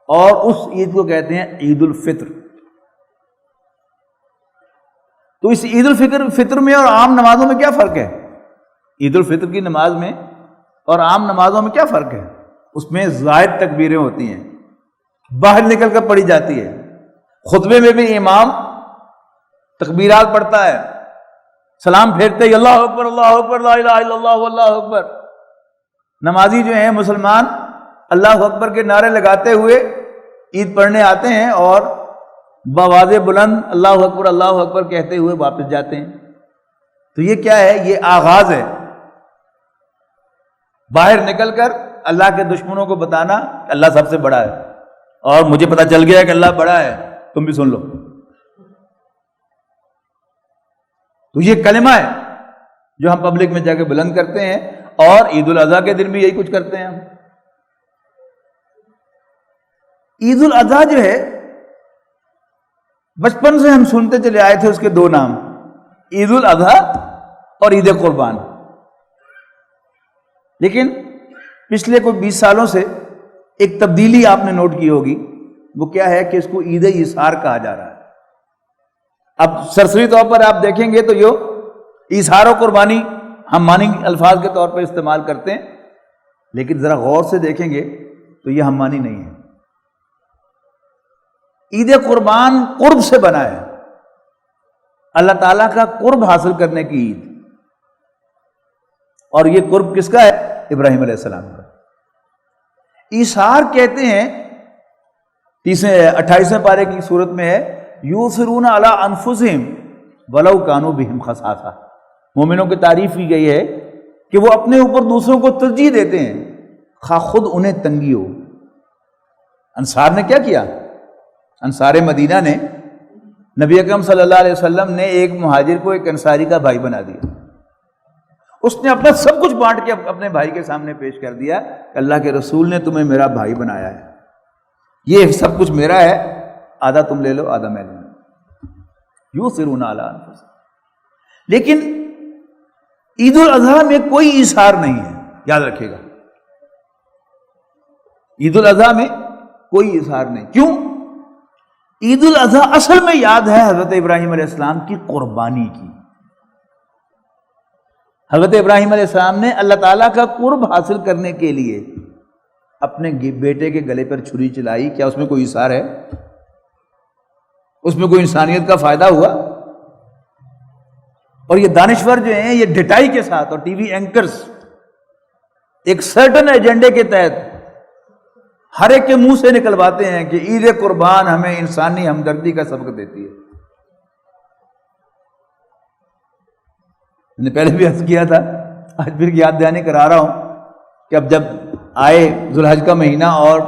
اور اس عید کو کہتے ہیں عید الفطر. تو اس عید الفطر میں اور عام نمازوں میں کیا فرق ہے؟ عید الفطر کی نماز میں اور عام نمازوں میں کیا فرق ہے؟ اس میں زائد تکبیریں ہوتی ہیں، باہر نکل کر پڑھی جاتی ہے. خطبے میں بھی امام تکبیرات پڑھتا ہے، سلام پھیرتے ہی اللہ اکبر اللہ اکبر لا الہ الا اللہ اللہ اکبر. نمازی جو ہیں مسلمان اللہ اکبر کے نعرے لگاتے ہوئے عید پڑھنے آتے ہیں اور بآواز بلند اللہ اکبر کہتے ہوئے واپس جاتے ہیں. تو یہ کیا ہے؟ یہ آغاز ہے، باہر نکل کر اللہ کے دشمنوں کو بتانا کہ اللہ سب سے بڑا ہے، اور مجھے پتا چل گیا کہ اللہ بڑا ہے، تم بھی سن لو. تو یہ کلمہ ہے جو ہم پبلک میں جا کے بلند کرتے ہیں، اور عید الاضحیٰ کے دن بھی یہی کچھ کرتے ہیں ہم. عید الاضحیٰ جو ہے بچپن سے ہم سنتے چلے آئے تھے، اس کے 2 نام، عید الاضحیٰ اور عید قربان. لیکن پچھلے کوئی 20 سالوں سے ایک تبدیلی آپ نے نوٹ کی ہوگی. وہ کیا ہے کہ اس کو عید ایثار کہا جا رہا ہے. اب سرسری طور پر آپ دیکھیں گے تو یہ ایثار و قربانی ہم مانی الفاظ کے طور پر استعمال کرتے ہیں، لیکن ذرا غور سے دیکھیں گے تو یہ ہم مانی نہیں ہے. عید قربان قرب سے بنا ہے، اللہ تعالیٰ کا قرب حاصل کرنے کی عید. اور یہ قرب کس کا ہے؟ ابراہیم علیہ السلام کا. ایثار کہتے ہیں 28ویں پارے کی صورت میں ہے یؤثرون علی انفسہم ولو کانوا بہم خصاصہ. مومنوں کی تعریف کی گئی ہے کہ وہ اپنے اوپر دوسروں کو ترجیح دیتے ہیں خواہ خود انہیں تنگی ہو. انصار نے کیا کیا؟ انصار مدینہ نے نبی اکرم صلی اللہ علیہ وسلم نے ایک مہاجر کو ایک انصاری کا بھائی بنا دیا. اس نے اپنا سب کچھ بانٹ کے اپنے بھائی کے سامنے پیش کر دیا کہ اللہ کے رسول نے تمہیں میرا بھائی بنایا ہے، یہ سب کچھ میرا ہے، آدھا تم لے لو آدھا میں لوں. یؤثرون علی انفسہم. لیکن عید الاضحیٰ میں کوئی ایثار نہیں ہے، یاد رکھیے گا. عید الاضحیٰ میں کوئی ایثار نہیں. کیوں؟ عید الاضحیٰ اصل میں یاد ہے حضرت ابراہیم علیہ السلام کی قربانی کی. حضرت ابراہیم علیہ السلام نے اللہ تعالیٰ کا قرب حاصل کرنے کے لیے اپنے بیٹے کے گلے پر چھری چلائی. کیا اس میں کوئی ایثار ہے؟ اس میں کوئی انسانیت کا فائدہ ہوا؟ اور یہ دانشور جو ہیں یہ ڈٹائی کے ساتھ، اور ٹی وی اینکرز ایک سرٹن ایجنڈے کے تحت ہر ایک کے منہ سے نکلواتے ہیں کہ عید قربان ہمیں انسانی ہمدردی کا سبق دیتی ہے. میں نے پہلے بھی عرض کیا تھا، آج پھر یاد دہانی کرا رہا ہوں کہ اب جب آئے ذوالحج کا مہینہ اور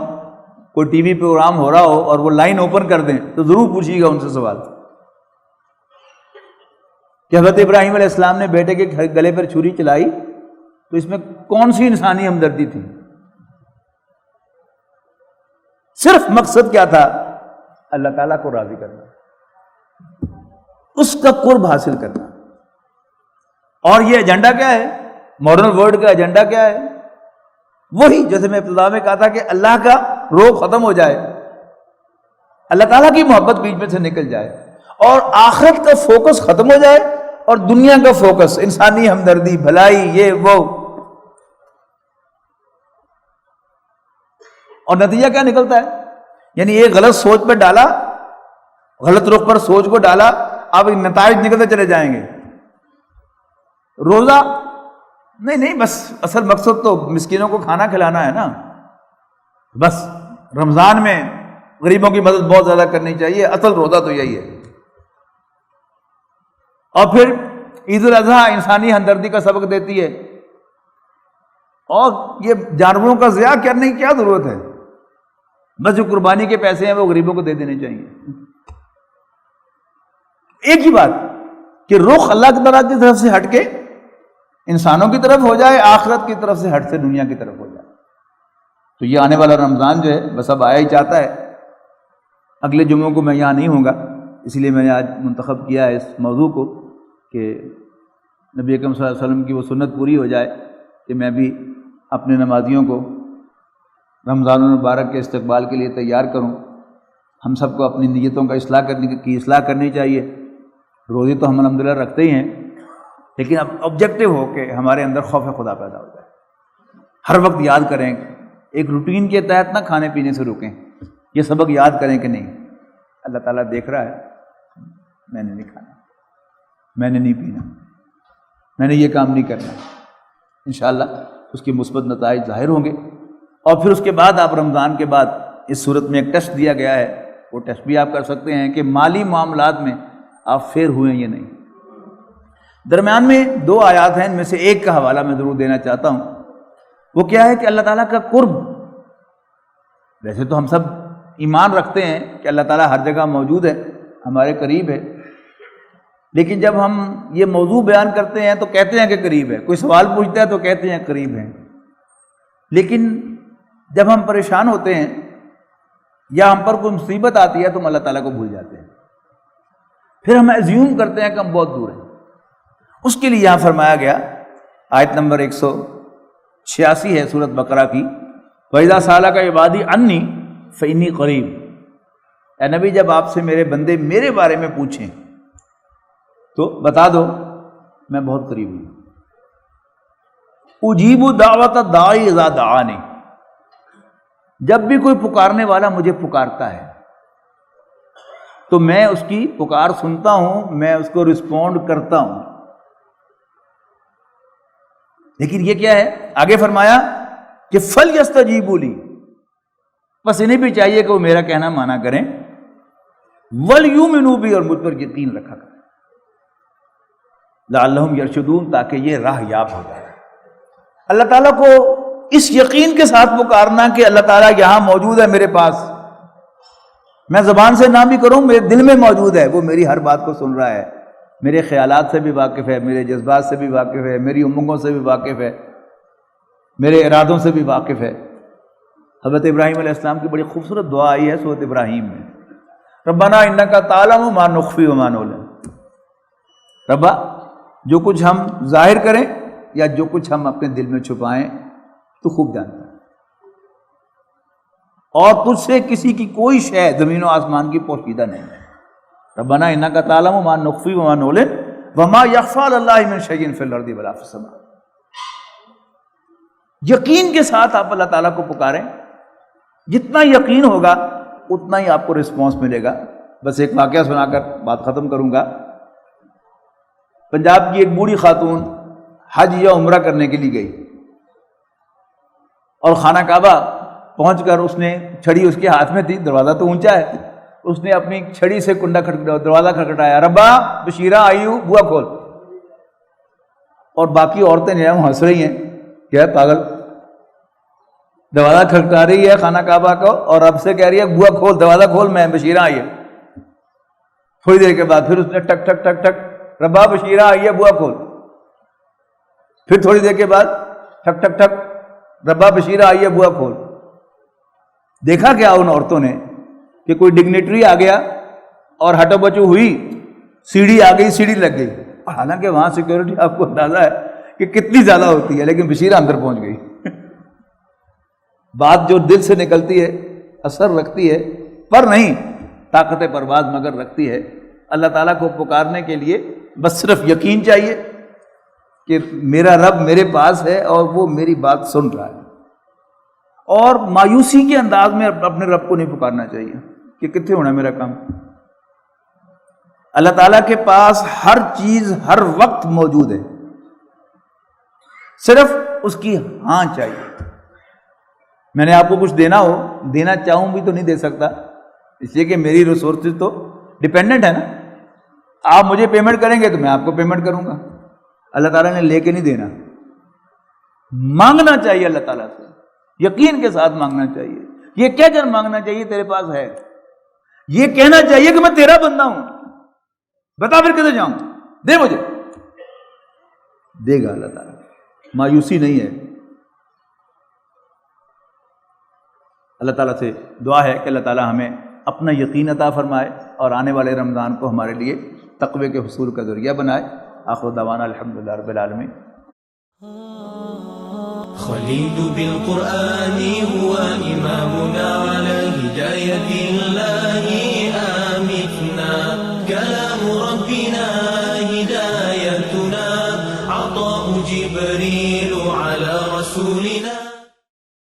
کوئی ٹی وی پروگرام ہو رہا ہو اور وہ لائن اوپن کر دیں تو ضرور پوچھیے گا ان سے سوال کہ حضرت ابراہیم علیہ السلام نے بیٹے کے گلے پر چھری چلائی تو اس میں کون سی انسانی ہمدردی تھی؟ صرف مقصد کیا تھا؟ اللہ تعالیٰ کو راضی کرنا، اس کا قرب حاصل کرنا۔ اور یہ ایجنڈا کیا ہے؟ ماڈرن ورلڈ کا ایجنڈا کیا ہے؟ وہی جیسے میں ابتدا میں کہا تھا کہ اللہ کا روگ ختم ہو جائے، اللہ تعالیٰ کی محبت بیچ میں سے نکل جائے، اور آخرت کا فوکس ختم ہو جائے اور دنیا کا فوکس انسانی ہمدردی، بھلائی، یہ وہ۔ اور نتیجہ کیا نکلتا ہے؟ یعنی ایک غلط سوچ پہ ڈالا، غلط رخ پر سوچ کو ڈالا، اب نتائج نکلتے چلے جائیں گے۔ روزہ نہیں، بس اصل مقصد تو مسکینوں کو کھانا کھلانا ہے نا، بس رمضان میں غریبوں کی مدد بہت زیادہ کرنی چاہیے، اصل روزہ تو یہی ہے۔ اور پھر عید الاضحیٰ انسانی ہمدردی کا سبق دیتی ہے، اور یہ جانوروں کا ضیاع کرنے کی کیا ضرورت ہے؟ بس جو قربانی کے پیسے ہیں وہ غریبوں کو دے دینے چاہیے۔ ایک ہی بات کہ رخ اللہ کی طرف سے ہٹ کے انسانوں کی طرف ہو جائے، آخرت کی طرف سے ہٹ سے دنیا کی طرف ہو جائے۔ تو یہ آنے والا رمضان جو ہے بس اب آیا ہی چاہتا ہے۔ اگلے جمعوں کو میں یہاں نہیں ہوں گا، اسی لیے میں نے آج منتخب کیا ہے اس موضوع کو کہ نبی اکرم صلی اللہ علیہ وسلم کی وہ سنت پوری ہو جائے کہ میں بھی اپنے نمازیوں کو رمضان المبارک کے استقبال کے لیے تیار کروں۔ ہم سب کو اپنی نیتوں کا اصلاح کرنی چاہیے۔ روزے تو ہم الحمدللہ رکھتے ہی ہیں، لیکن اب آبجیکٹو ہو کہ ہمارے اندر خوف خدا پیدا ہو جائے، ہر وقت یاد کریں، ایک روٹین کے تحت نہ کھانے پینے سے رکیں، یہ سبق یاد کریں کہ نہیں اللہ تعالیٰ دیکھ رہا ہے، میں نے نہیں کھانا، میں نے نہیں پینا، میں نے یہ کام نہیں کرنا۔ انشاءاللہ اس کے مثبت نتائج ظاہر ہوں گے۔ اور پھر اس کے بعد آپ رمضان کے بعد اس صورت میں ایک ٹیسٹ دیا گیا ہے، وہ ٹیسٹ بھی آپ کر سکتے ہیں کہ مالی معاملات میں آپ فیل ہوئے ہیں یا نہیں۔ درمیان میں 2 آیات ہیں، ان میں سے ایک کا حوالہ میں ضرور دینا چاہتا ہوں۔ وہ کیا ہے کہ اللہ تعالیٰ کا قرب۔ ویسے تو ہم سب ایمان رکھتے ہیں کہ اللہ تعالیٰ ہر جگہ موجود ہے، ہمارے قریب ہے، لیکن جب ہم یہ موضوع بیان کرتے ہیں تو کہتے ہیں کہ قریب ہے، کوئی سوال پوچھتا ہے تو کہتے ہیں قریب ہے، لیکن جب ہم پریشان ہوتے ہیں یا ہم پر کوئی مصیبت آتی ہے تو ہم اللہ تعالیٰ کو بھول جاتے ہیں، پھر ہم ایزیوم کرتے ہیں کہ ہم بہت دور ہیں۔ اس کے لیے یہاں فرمایا گیا، آیت نمبر 186 ہے سورۃ بقرہ کی، وَإِذَا سَأَلَكَ عِبَادِي عَنِّي فَإِنِّي قَرِيبٌ۔ اے نبی جب آپ سے میرے بندے میرے بارے میں پوچھیں تو بتا دو میں بہت قریب ہوں۔ اجیب دعوت الداعی اذا دعانی، جب بھی کوئی پکارنے والا مجھے پکارتا ہے تو میں اس کی پکار سنتا ہوں، میں اس کو رسپونڈ کرتا ہوں۔ لیکن یہ کیا ہے؟ آگے فرمایا کہ فَلْيَسْتَجِيبُوا لِي، بس انہیں بھی چاہیے کہ وہ میرا کہنا مانا کریں، وَلْيُؤْمِنُوا بِي، اور مجھ پر یقین رکھا کریں، لَعَلَّهُمْ يَرْشُدُونَ، تاکہ یہ راہ یاب ہو جائے۔ اللہ تعالیٰ کو اس یقین کے ساتھ پکارنا کہ اللہ تعالیٰ یہاں موجود ہے میرے پاس، میں زبان سے نہ بھی کروں میرے دل میں موجود ہے، وہ میری ہر بات کو سن رہا ہے، میرے خیالات سے بھی واقف ہے، میرے جذبات سے بھی واقف ہے، میری امنگوں سے بھی واقف ہے، میرے ارادوں سے بھی واقف ہے۔ حضرت ابراہیم علیہ السلام کی بڑی خوبصورت دعا آئی ہے سورۃ ابراہیم میں، ربنا انک تعلم ما نخفی وما نعلن، ربا جو کچھ ہم ظاہر کریں یا جو کچھ ہم اپنے دل میں چھپائیں تو خوب جانتا ہے، اور تجھ سے کسی کی کوئی شے زمین و آسمان کی پوشیدہ نہیں ہے۔ ربنا انک تعلم ما نخفی وما نعلن وما یخفی علی اللہ من شیء فی الارض ولا فی السماء۔ یقین کے ساتھ آپ اللہ تعالیٰ کو پکاریں، جتنا یقین ہوگا اتنا ہی آپ کو رسپانس ملے گا۔ بس ایک واقعہ سنا کر بات ختم کروں گا۔ پنجاب کی ایک بوڑھی خاتون حج یا عمرہ کرنے کے لیے گئی، اور خانہ کعبہ پہنچ کر اس نے چھڑی اس کے ہاتھ میں تھی، دروازہ تو اونچا ہے، اس نے اپنی چھڑی سے دروازہ کھٹکھٹایا، ربا بشیرہ آئی ہوں، بوا کھول۔ اور باقی عورتیں جو ہیں وہ ہنس رہی ہیں، کیا ہے پاگل، دروازہ کھٹکھٹا رہی ہے خانہ کعبہ کو اور رب سے کہہ رہی ہے بوا کھول، دروازہ کھول، میں بشیرہ آئی ہے. تھوڑی دیر کے بعد پھر اس نے ٹک ٹک ٹک ٹک، ربا بشیرہ آئی ہے بوا کھول. پھر تھوڑی دیر کے بعد ٹک ٹک ٹک، ربا بشیرہ آئی ہے بوا کھول. دیکھا کیا ان عورتوں نے کہ کوئی ڈگنیٹری آ گیا اور ہٹو بچو ہوئی، سیڑھی آ گئی، سیڑھی لگ گئی. حالانکہ وہاں سیکورٹی آپ کو اندازہ ہے کہ کتنی زیادہ ہوتی ہے، لیکن بشیرہ اندر پہنچ گئی. بات جو دل سے نکلتی ہے اثر رکھتی ہے، پر نہیں طاقت پرواز مگر رکھتی ہے. اللہ تعالیٰ کو پکارنے کے لیے بس صرف یقین چاہیے کہ میرا رب میرے پاس ہے اور وہ میری بات سن رہا ہے. اور مایوسی کے انداز میں اپنے رب کو نہیں پکارنا چاہیے کہ کتنے ہونا میرا کام. اللہ تعالیٰ کے پاس ہر چیز ہر وقت موجود ہے، صرف اس کی ہاں چاہیے. میں نے آپ کو کچھ دینا ہو، دینا چاہوں بھی تو نہیں دے سکتا، اس لیے کہ میری ریسورسز تو ڈیپینڈنٹ ہے نا. آپ مجھے پیمنٹ کریں گے تو میں آپ کو پیمنٹ کروں گا. اللہ تعالیٰ نے لے کے نہیں دینا. مانگنا چاہیے اللہ تعالیٰ سے، یقین کے ساتھ مانگنا چاہیے. یہ کیا کر مانگنا چاہیے تیرے پاس ہے، یہ کہنا چاہیے کہ میں تیرا بندہ ہوں، بتا پھر کدھر جاؤں، دے مجھے. دے گا اللہ تعالیٰ، مایوسی نہیں ہے. اللہ تعالیٰ سے دعا ہے کہ اللہ تعالیٰ ہمیں اپنا یقین عطا فرمائے اور آنے والے رمضان کو ہمارے لیے تقوی کے حصول کا ذریعہ بنائے. آخر دعوانا الحمدللہ رب العالمین. خليل بالقرآن هو إمامنا